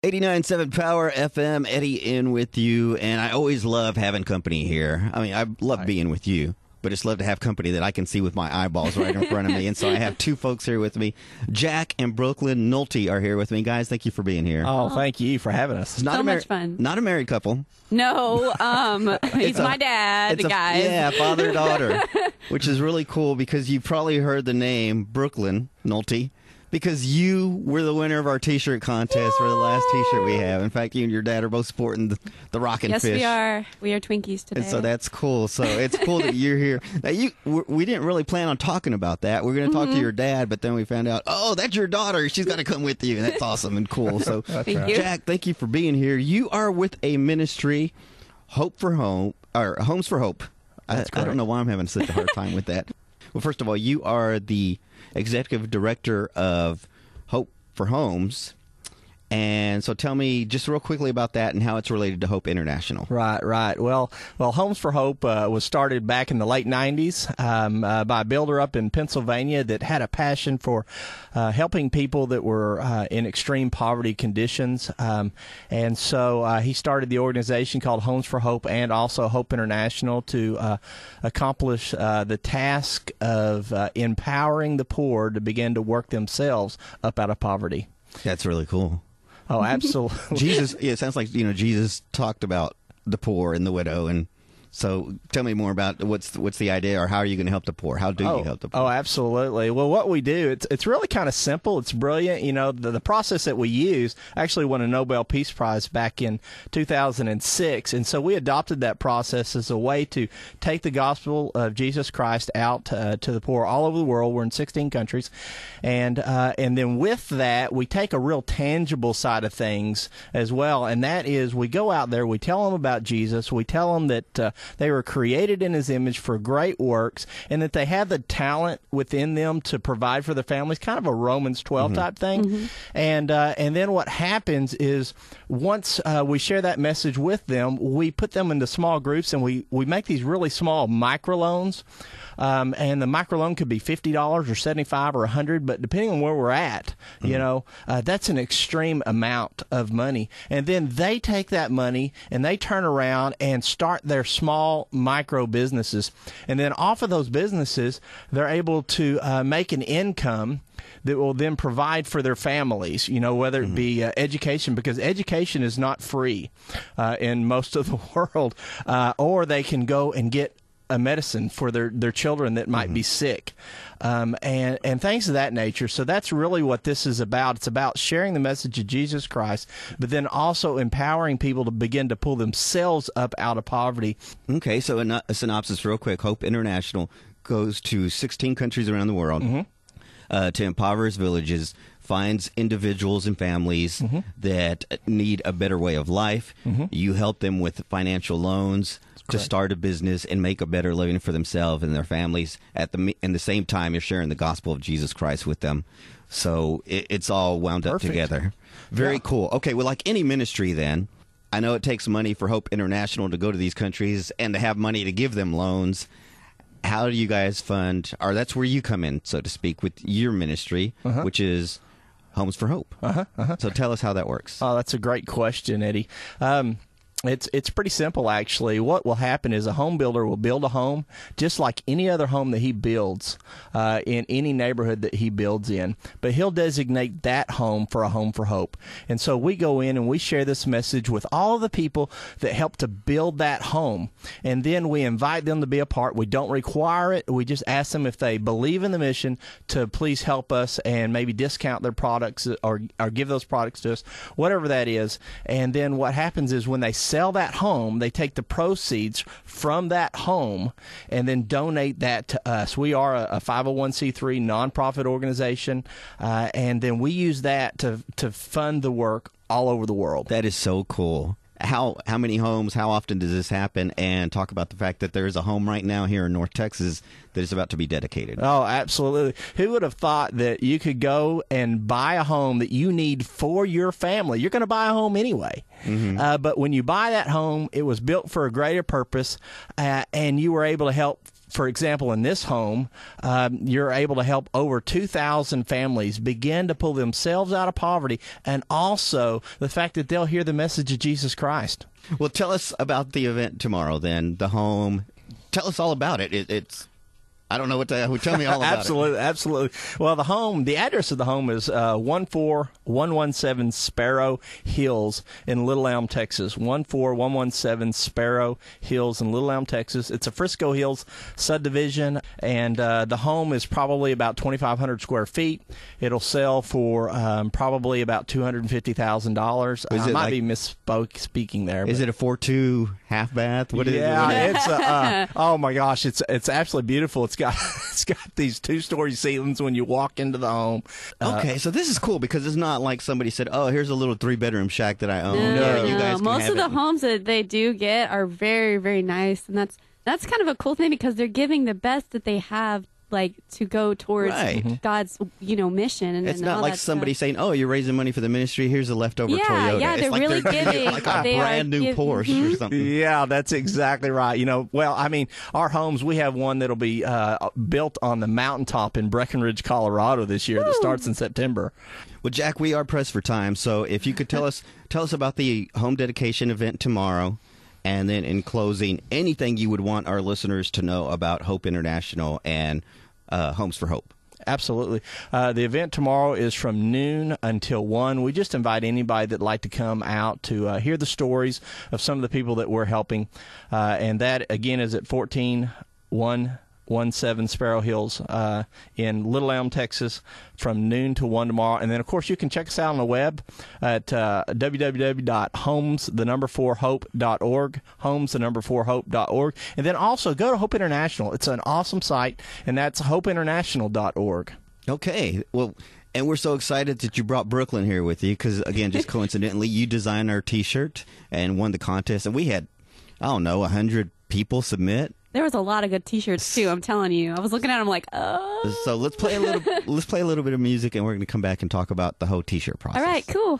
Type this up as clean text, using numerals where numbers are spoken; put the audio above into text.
89.7 Power FM, Eddie in with you, and I always love having company here. I mean, I love being with you, but it's love to have company that I can see with my eyeballs right in front of me. And so I have two folks here with me. Jack and Brooklynn Nulty are here with me. Guys, thank you for being here. Oh, thank you for having us. It's not so much fun. Not a married couple. No, he's my dad, guys. Yeah, father-daughter, which is really cool because you've probably heard the name Brooklynn Nulty. Because you were the winner of our T-shirt contest for the last T-shirt we have. In fact, you and your dad are both sporting the Rockin' Yes, Fish. we are. We are Twinkies today. And so that's cool. So it's cool that you're here. Now, we didn't really plan on talking about that. We're going to talk to your dad, but then we found out, oh, that's your daughter. She's got to come with you. And that's awesome and cool. So, Thank you. Jack, thank you for being here. You are with a ministry, Hope for Home, or Homes for Hope. I don't know why I'm having such a hard time with that. Well, first of all, you are the executive director of Hope for Homes. And so tell me just real quickly about that and how it's related to Hope International. Right. Well, Homes for Hope was started back in the late 90s by a builder up in Pennsylvania that had a passion for helping people that were in extreme poverty conditions. And so he started the organization called Homes for Hope and also Hope International to accomplish the task of empowering the poor to begin to work themselves up out of poverty. That's really cool. Oh, absolutely. Jesus, yeah, it sounds like, Jesus talked about the poor and the widow. And so tell me more about what's the idea, or how are you going to help the poor? How do you help the poor? Oh, absolutely. Well, what we do, it's really kind of simple. It's brilliant. The process that we use actually won a Nobel Peace Prize back in 2006. And so we adopted that process as a way to take the gospel of Jesus Christ out to the poor all over the world. We're in 16 countries. And then with that, we take a real tangible side of things as well. And that is, we go out there, we tell them about Jesus, we tell them that they were created in his image for great works, and that they have the talent within them to provide for their families, kind of a Romans 12 type thing. Mm-hmm. And then what happens is, once we share that message with them, we put them into small groups, and we make these really small microloans. And the microloan could be $50 or $75 or $100, but depending on where we're at, that's an extreme amount of money. And then they take that money and they turn around and start their small micro businesses. And then off of those businesses, they're able to make an income that will then provide for their families, whether it be education, because education is not free in most of the world, or they can go and get a medicine for their children that might be sick, and things of that nature. So that's really what this is about. It's about sharing the message of Jesus Christ, but then also empowering people to begin to pull themselves up out of poverty. Okay, so a synopsis real quick. Hope International goes to 16 countries around the world to impoverished villages, finds individuals and families that need a better way of life. You help them with financial loans to start a business and make a better living for themselves and their families. In the same time, you're sharing the gospel of Jesus Christ with them. So it's all wound up together. Very cool. Okay, well, like any ministry then, I know it takes money for Hope International to go to these countries and to have money to give them loans. How do you guys fund, or that's where you come in, so to speak, with your ministry, which is Homes for Hope. So tell us how that works. Oh, that's a great question, Eddie. It's pretty simple, actually. What will happen is a home builder will build a home just like any other home that he builds in any neighborhood that he builds in. But he'll designate that home for a Home for Hope. And so we go in and we share this message with all of the people that help to build that home. And then we invite them to be a part. We don't require it. We just ask them if they believe in the mission to please help us and maybe discount their products or give those products to us, whatever that is. And then what happens is when they sell that home, they take the proceeds from that home and then donate that to us. We are a 501c3 nonprofit organization, and then we use that to fund the work all over the world. That is so cool. How many homes, how often does this happen? And talk about the fact that there's a home right now here in North Texas that is about to be dedicated. Oh, absolutely. Who would have thought that you could go and buy a home that you need for your family? You're going to buy a home anyway. But when you buy that home, it was built for a greater purpose, and you were able to help For example, in this home, you're able to help over 2,000 families begin to pull themselves out of poverty, and also the fact that they'll hear the message of Jesus Christ. Well, tell us about the event tomorrow then, the home. Tell us all about it. It's I don't know what to tell me all about absolutely, it. Absolutely. Well, the address of the home is 14117 Sparrow Hills in Little Elm, Texas. 14117 Sparrow Hills in Little Elm, Texas. It's a Frisco Hills subdivision, and the home is probably about 2,500 square feet. It'll sell for probably about $250,000. I might be speaking there. Is it a 4-2 half bath? What is it? It's oh my gosh, it's absolutely beautiful. It's got these 2-story ceilings when you walk into the home. Okay, so this is cool because it's not like somebody said, "Oh, here's a little 3-bedroom shack that I own." No, you guys can most have of the homes that they do get are very, very nice, and that's kind of a cool thing because they're giving the best that they have, like, to go towards God's, mission. And it's and not all like that somebody stuff. saying, "Oh, you're raising money for the ministry. Here's a leftover Toyota." Yeah, It's they're like really they're giving like a brand new Porsche or something. Yeah, that's exactly right. Well, I mean, our homes, we have one that'll be built on the mountaintop in Breckenridge, Colorado this year. That starts in September. Well, Jack, we are pressed for time, so if you could tell us about the home dedication event tomorrow, and then in closing, anything you would want our listeners to know about Hope International and Homes for Hope. Absolutely. The event tomorrow is from noon until 1. We just invite anybody that'd like to come out to hear the stories of some of the people that we're helping. And that, again, is at 14117 Sparrow Hills in Little Elm, Texas, from noon to 1 tomorrow. And then, of course, you can check us out on the web at www.homes4hope.org, homes4hope.org. And then also go to Hope International. It's an awesome site, and that's hopeinternational.org. Okay. Well, and we're so excited that you brought Brooklyn here with you because, again, just coincidentally, you designed our T-shirt and won the contest. And we had, 100 people submit. There was a lot of good T-shirts too. I'm telling you. I was looking at them like, oh. So let's play a little bit of music, and we're going to come back and talk about the whole T-shirt process. All right, cool.